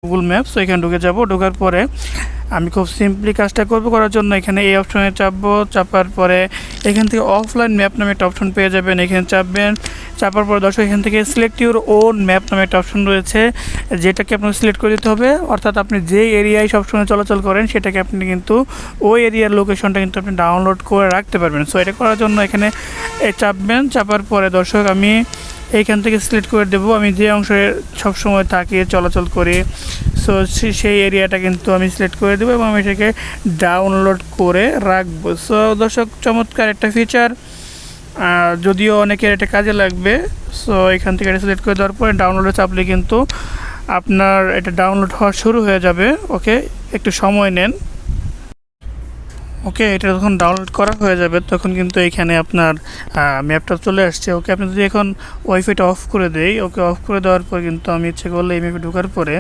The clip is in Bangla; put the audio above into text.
গুগল ম্যাপস, এখানে ঢুকে যাব। ঢোকার পরে আমি খুব সিম্পলি কাজটা করার জন্য এখানে এই অপশনে চাপবো। চাপার পরে এখান থেকে অফলাইন ম্যাপ নামে একটা অপশন পেয়ে যাবেন, এখানে চাপবেন। চাপার পরে দর্শক এখান থেকে সিলেক্ট ইউর ওন ম্যাপ নামে একটা অপশন রয়েছে, যেটাকে আপনাকে সিলেক্ট করে দিতে হবে। অর্থাৎ আপনি যে এরিয়ায় সবসময় চলাচল করেন সেটাকে আপনি কিন্তু ওই এরিয়ার লোকেশনটা কিন্তু আপনি ডাউনলোড করে রাখতে পারবেন। সো এটা করার জন্য এখানে চাপবেন। চাপার পরে দর্শক আমি এইখান থেকে সিলেক্ট করে দেবো আমি যে অংশে সবসময় থাকি, চলাচল করি। সো সেই এরিয়াটা কিন্তু আমি সিলেক্ট করে দেবো এবং আমি এটাকে ডাউনলোড করে রাখবো। সো দর্শক, চমৎকার একটা ফিচার, যদিও অনেকের এটা কাজে লাগবে। সো এখান থেকে এটা সিলেক্ট করে দেওয়ার পরে ডাউনলোডে চাপলে কিন্তু আপনার এটা ডাউনলোড হওয়া শুরু হয়ে যাবে। ওকে, একটু সময় নেন। ওকে, এটা যখন ডাউনলোড করা হয়ে যাবে তখন কিন্তু এখানে আপনার ম্যাপটা চলে আসছে। ওকে, আপনি যদি এখন ওয়াইফাইটা অফ করে দেই, ওকে অফ করে দেওয়ার পর কিন্তু আমি ইচ্ছে করলে এই ম্যাপে ঢোকার পরে